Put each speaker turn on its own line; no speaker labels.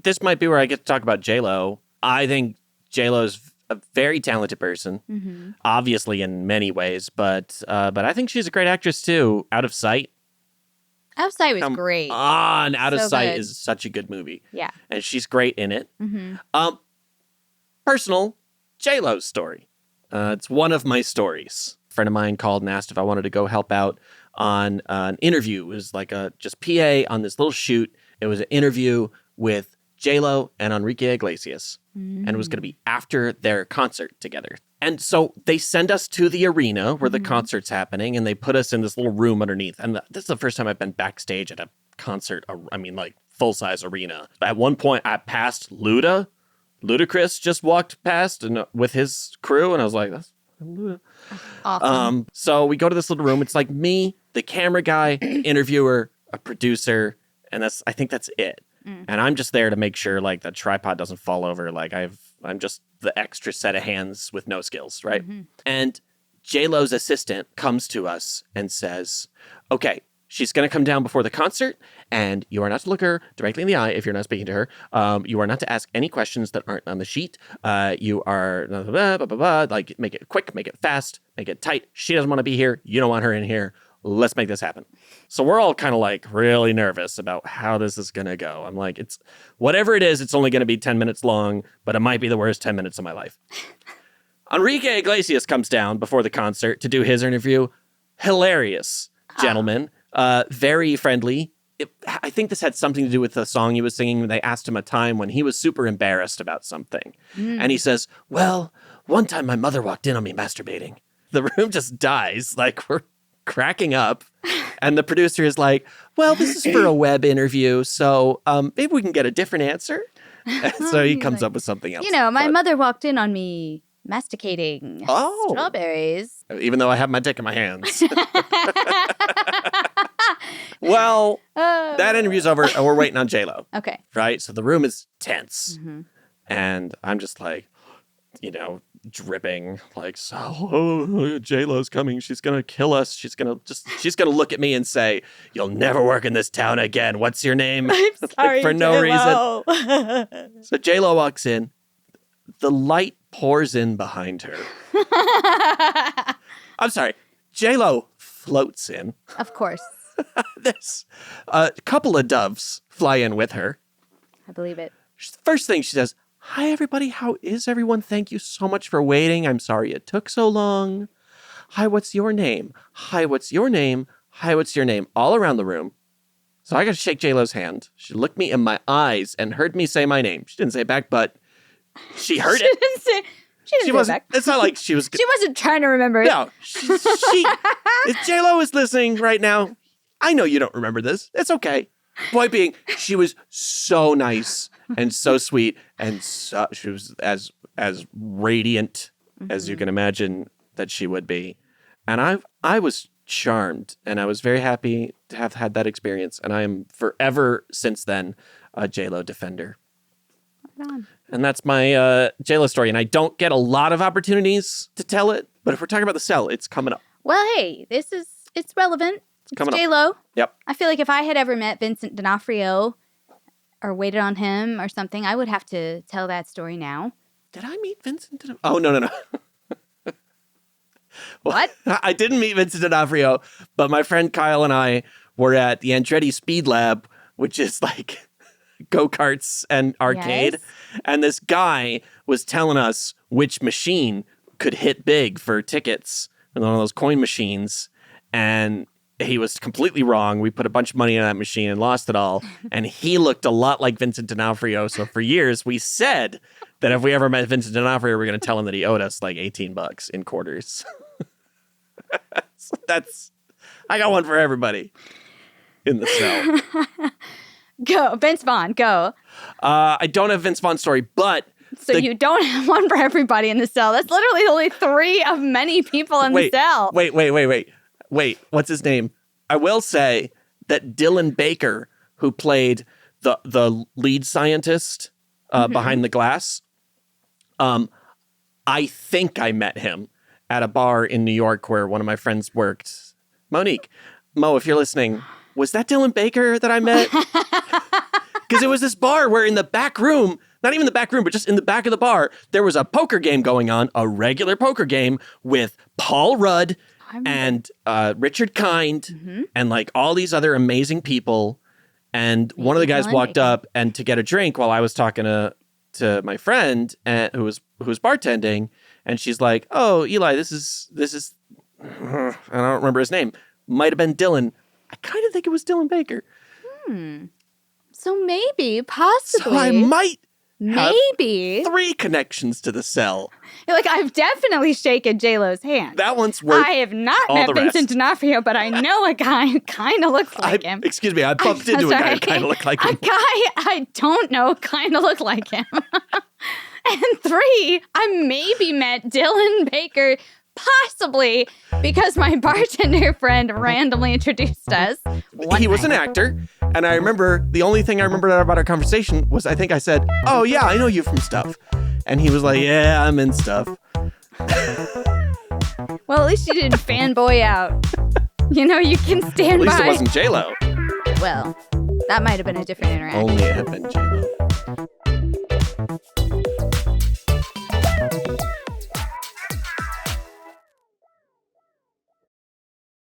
this might be where I get to talk about J.Lo. I think J.Lo's a very talented person, obviously in many ways, but I think she's a great actress too. Out of Sight.
Out of Sight was great.
Out of Sight
good.
is such a good movie.
Yeah.
And she's great in it. Personal J.Lo's story. It's one of my stories. A friend of mine called and asked if I wanted to go help out on an interview. It was like just PA on this little shoot. It was an interview with J.Lo and Enrique Iglesias. And it was going to be after their concert together. And so they send us to the arena where the concert's happening, and they put us in this little room underneath. And this is the first time I've been backstage at a concert. I mean, like full-size arena. At one point, I passed Ludacris just walked past and with his crew, and I was like, that's Luda.
Awesome.
So we go to this little room. It's like me, the camera guy, interviewer, a producer, and I think that's it. And I'm just there to make sure like the tripod doesn't fall over. Like I'm just the extra set of hands with no skills, right? And J.Lo's assistant comes to us and says, okay, she's going to come down before the concert, and you are not to look her directly in the eye if you're not speaking to her. You are not to ask any questions that aren't on the sheet. You are, blah, blah, blah, blah, blah, like, make it quick, make it fast, make it tight. She doesn't want to be here. You don't want her in here. Let's make this happen. So we're all kind of like really nervous about how this is going to go. I'm like, it's whatever it is, it's only going to be 10 minutes long, but it might be the worst 10 minutes of my life. Enrique Iglesias comes down before the concert to do his interview. Hilarious gentleman. Very friendly. I think this had something to do with the song he was singing. They asked him a time when he was super embarrassed about something. And he says, well, one time my mother walked in on me masturbating. The room just dies. Like, we're cracking up. And the producer is like, well, this is for a web interview, so maybe we can get a different answer. And so he comes up with something else.
You know, my mother walked in on me masticating strawberries.
Even though I have my dick in my hands. Well, that interview's over, and we're waiting on J.Lo.
Okay.
Right? So the room is tense. And I'm just like, dripping, like, so J.Lo's coming. She's going to kill us. She's going to look at me and say, you'll never work in this town again. What's your name?
I'm sorry,
for no
J.Lo.
reason. So J.Lo walks in. The light pours in behind her. I'm sorry. J.Lo floats in.
Of course.
There's a couple of doves fly in with her.
I believe it.
First thing she says, hi, everybody. How is everyone? Thank you so much for waiting. I'm sorry it took so long. Hi, what's your name? Hi, what's your name? Hi, what's your name? All around the room. So I got to shake J.Lo's hand. She looked me in my eyes and heard me say my name. She didn't say it back, but she heard it.
She didn't say it back.
It's not like she was...
She wasn't trying to remember it.
No. If J.Lo is listening right now, I know you don't remember this. It's okay. Point being, she was so nice and so sweet, and she was as radiant as you can imagine that she would be. And I was charmed, and I was very happy to have had that experience, and I am forever since then a J.Lo defender.
Right on.
And that's my J.Lo story, and I don't get a lot of opportunities to tell it, but if we're talking about The Cell, it's coming up.
Well, hey, it's relevant. It's J.Lo.
Yep.
I feel like if I had ever met Vincent D'Onofrio or waited on him or something, I would have to tell that story now.
Did I meet Vincent D'Onofrio? Oh, no.
What?
I didn't meet Vincent D'Onofrio, but my friend Kyle and I were at the Andretti Speed Lab, which is like go-karts and arcade.
Yes.
And this guy was telling us which machine could hit big for tickets, one of those coin machines. And he was completely wrong. We put a bunch of money in that machine and lost it all. And he looked a lot like Vincent D'Onofrio. So for years, we said that if we ever met Vincent D'Onofrio, we were going to tell him that he owed us like $18 in quarters. So I got one for everybody in The Cell.
Go. Vince Vaughn, go.
I don't have Vince Vaughn's story, but...
So you don't have one for everybody in The Cell. That's literally only 3 of many people in The Cell.
Wait, what's his name? I will say that Dylan Baker, who played the lead scientist behind the glass, I think I met him at a bar in New York where one of my friends worked. Mo, if you're listening, was that Dylan Baker that I met? Because it was this bar where in the back room, not even the back room, but just in the back of the bar, there was a poker game going on, a regular poker game with Paul Rudd and Richard Kind and like all these other amazing people. And one of the guys walked up and to get a drink while I was talking to my friend who was bartending, and she's like, "Oh, Eli, this is I don't remember his name. Might have been Dylan. I kind of think it was Dylan Baker.
So maybe, possibly.
So I might
maybe
have 3 connections to the cell.
You're like, I've definitely shaken J.Lo's hand.
That one's worth
I have not
all
met
the
Vincent
rest.
D'Onofrio, but I know a guy who kind of looks like him.
Excuse me, I bumped into a guy who kind of looked like him.
A guy I don't know kind of looked like him. And 3, I maybe met Dylan Baker, possibly because my bartender friend randomly introduced us.
He was an actor, and I remember, the only thing I remember about our conversation was I think I said, "Oh yeah, I know you from stuff." And he was like, "Yeah, I'm in stuff."
Well, at least you didn't fanboy out. You know, you can stand
At least
by.
it wasn't J.Lo.
Well, that might have been a different interaction.
Only it had been J.Lo.